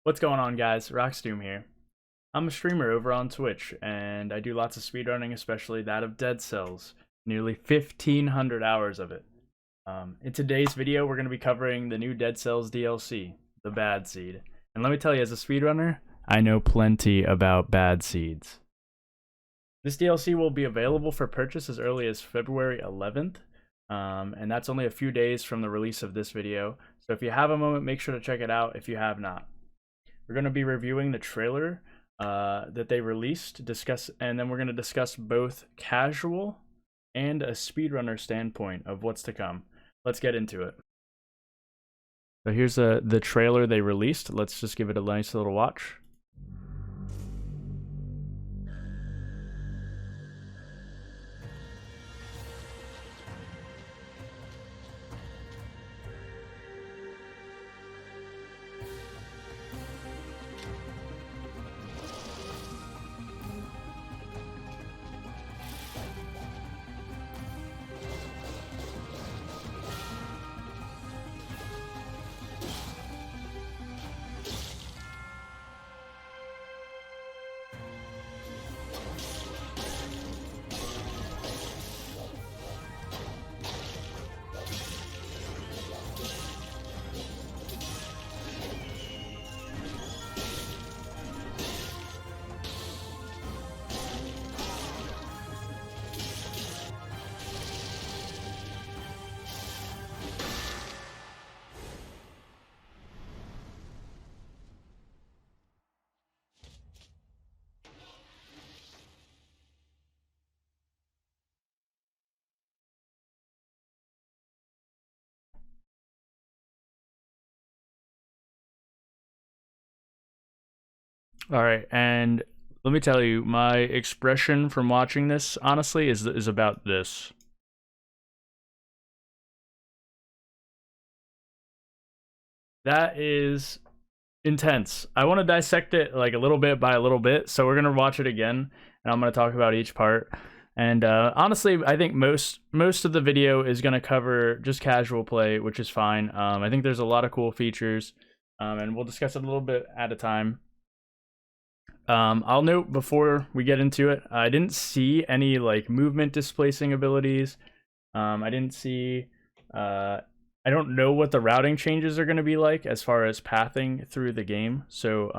What's going on, guys? Rockstomb here. I'm a streamer over on Twitch, and I do lots of speedrunning, especially that of Dead Cells. Nearly 1,500 hours of it. In today's video, we're going to be covering the new Dead Cells DLC, the Bad Seed. And let me tell you, as a speedrunner, I know plenty about bad seeds. This DLC will be available for purchase as early as February 11th, and that's only a few days from the release of this video. So if you have a moment, make sure to check it out if you have not. We're going to be reviewing the trailer that they released, and then we're going to discuss both casual and a speedrunner standpoint of what's to come. Let's get into it. So here's the trailer they released. Let's just give it a nice little watch. All right, and let me tell you, my expression from watching this, honestly, is about this. That is intense. I want to dissect it like a little bit by a little bit, so we're gonna watch it again, and I'm gonna talk about each part. And honestly, I think most of the video is gonna cover just casual play, which is fine. I think there's a lot of cool features, and we'll discuss it a little bit at a time. I'll note before we get into it, I didn't see any like movement displacing abilities. I didn't see. I don't know what the routing changes are going to be like as far as pathing through the game. So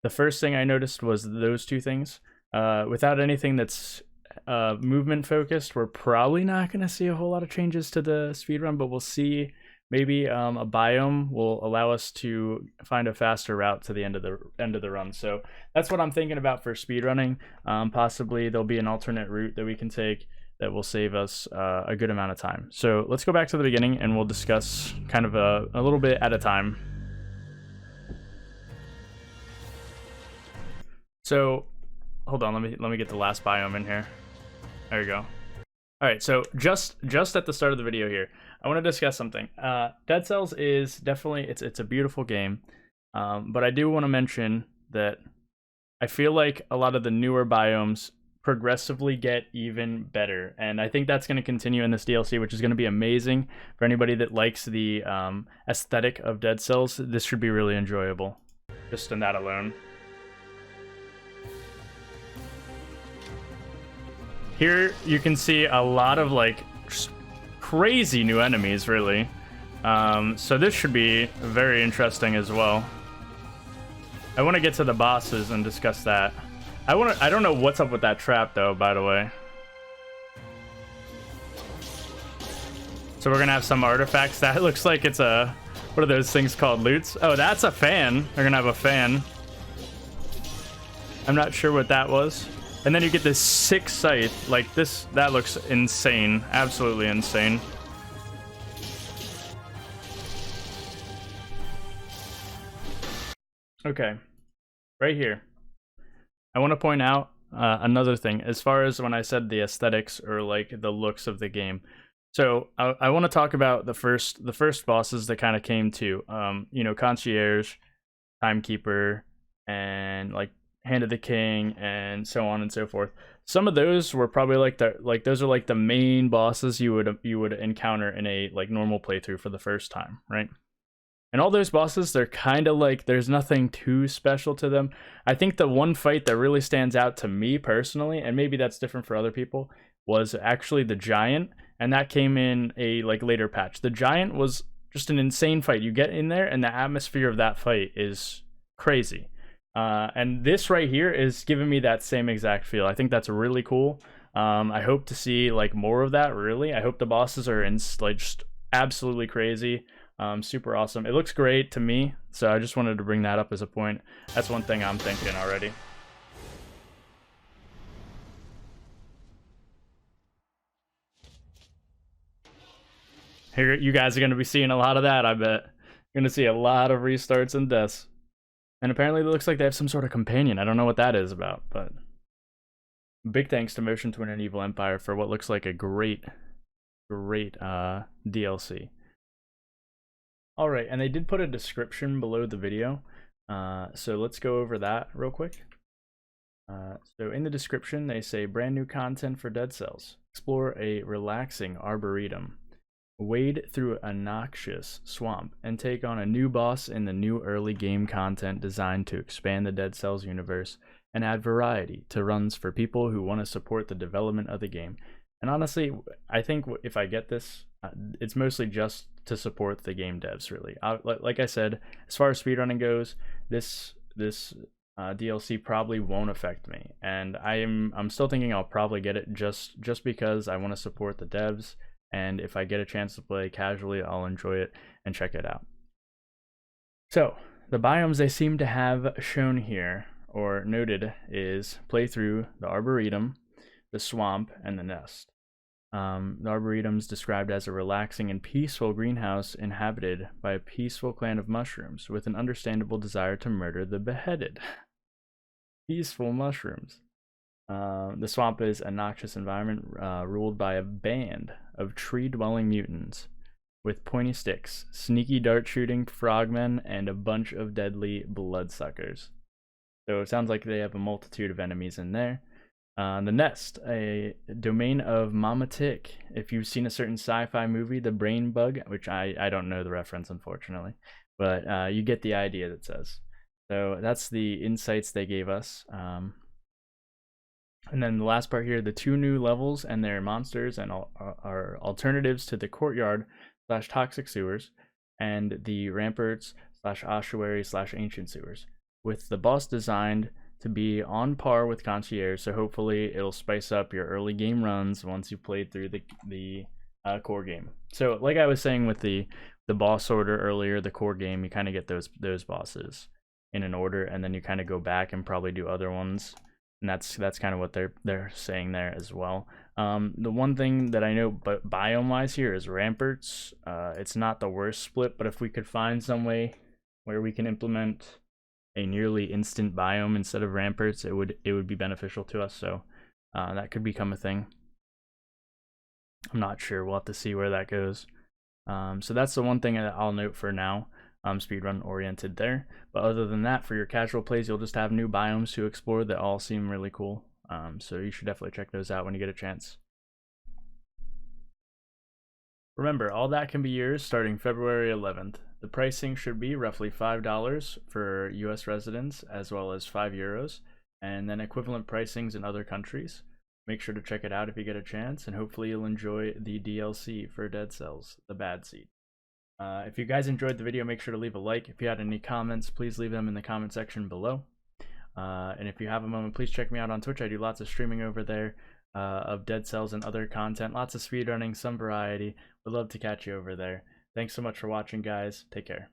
the first thing I noticed was those two things. Without anything that's movement focused, we're probably not going to see a whole lot of changes to the speedrun, but we'll see. Maybe a biome will allow us to find a faster route to the end of the run. So that's what I'm thinking about for speedrunning. Possibly there'll be an alternate route that we can take that will save us a good amount of time. So let's go back to the beginning and we'll discuss kind of a little bit at a time. So hold on, let me get the last biome in here. There you go. All right, so just at the start of the video here, I want to discuss something. Dead Cells is definitely it's a beautiful game, but I do want to mention that I feel like a lot of the newer biomes progressively get even better, and I think that's going to continue in this DLC, which is going to be amazing for anybody that likes the aesthetic of Dead Cells. This should be really enjoyable, just in that alone. Here you can see a lot of like crazy new enemies, really. So this should be very interesting as well. I want to get to the bosses and discuss that. I don't know what's up with that trap though, by the way. So we're gonna have some artifacts. That looks like it's a, what are those things called, loots? Oh, that's a fan. They're gonna have a fan. I'm not sure what that was. And then you get this sick scythe, like this, that looks insane, absolutely insane. Okay, right here. I want to point out another thing, as far as when I said the aesthetics or like the looks of the game. So I want to talk about the first bosses that kind of came to, you know, Concierge, Timekeeper, and like Hand of the King, and so on and so forth. Some of those were probably like those are like the main bosses you would encounter in a like normal playthrough for the first time, right? And all those bosses, they're kind of like, there's nothing too special to them. I think the one fight that really stands out to me personally, and maybe that's different for other people, was actually the giant, and that came in a like later patch. The giant was just an insane fight. You get in there, and the atmosphere of that fight is crazy. And this right here is giving me that same exact feel. I think that's really cool. I hope to see like more of that. Really, I hope the bosses are in like just absolutely crazy. Super awesome. It looks great to me, so I just wanted to bring that up as a point. That's one thing I'm thinking already. Here, you guys are going to be seeing a lot of that, I bet. You're going to see a lot of restarts and deaths. And apparently it looks like they have some sort of companion. I don't know what that is about, but big thanks to Motion Twin and Evil Empire for what looks like a great DLC. Alright, and they did put a description below the video, so let's go over that real quick. So in the description they say, brand new content for Dead Cells. Explore a relaxing arboretum. Wade through a noxious swamp and take on a new boss in the new early game content designed to expand the Dead Cells universe and add variety to runs for people who want to support the development of the game. And honestly, I think if I get this, it's mostly just to support the game devs, really. Like I said, as far as speedrunning goes, this DLC probably won't affect me, and I'm still thinking I'll probably get it just because I want to support the devs. And if I get a chance to play casually, I'll enjoy it and check it out. So, the biomes they seem to have shown here, or noted, is play through the Arboretum, the Swamp, and the Nest. The Arboretum is described as a relaxing and peaceful greenhouse inhabited by a peaceful clan of mushrooms with an understandable desire to murder the beheaded. Peaceful mushrooms. The swamp is a noxious environment ruled by a band of tree-dwelling mutants with pointy sticks, sneaky dart-shooting frogmen, and a bunch of deadly bloodsuckers. So it sounds like they have a multitude of enemies in there. The Nest, a domain of Mama Tick. If you've seen a certain sci-fi movie, The Brain Bug, which I don't know the reference, unfortunately, but you get the idea, that says. So that's the insights they gave us. And then the last part here, the 2 new levels and their monsters and are alternatives to the courtyard / toxic sewers and the ramparts / ossuary / ancient sewers, with the boss designed to be on par with concierge. So hopefully it'll spice up your early game runs once you played through the core game. So like I was saying with the boss order earlier, the core game, you kind of get those bosses in an order, and then you kind of go back and probably do other ones. And that's kind of what they're saying there as well. The one thing that I know, but biome wise here, is ramparts. It's not the worst split, but if we could find some way where we can implement a nearly instant biome instead of ramparts, it would be beneficial to us. So that could become a thing. I'm not sure. We'll have to see where that goes. So that's the one thing that I'll note for now. Speedrun oriented there, but other than that, for your casual plays, you'll just have new biomes to explore that all seem really cool. So you should definitely check those out when you get a chance. Remember, all that can be yours starting February 11th. The pricing should be roughly $5 for US residents, as well as €5, and then equivalent pricings in other countries. Make sure to check it out if you get a chance, and hopefully you'll enjoy the DLC for Dead Cells, the Bad Seed. If you guys enjoyed the video, make sure to leave a like. If you had any comments, please leave them in the comment section below. And if you have a moment, please check me out on Twitch. I do lots of streaming over there of Dead Cells and other content. Lots of speedrunning, some variety. Would love to catch you over there. Thanks so much for watching, guys. Take care.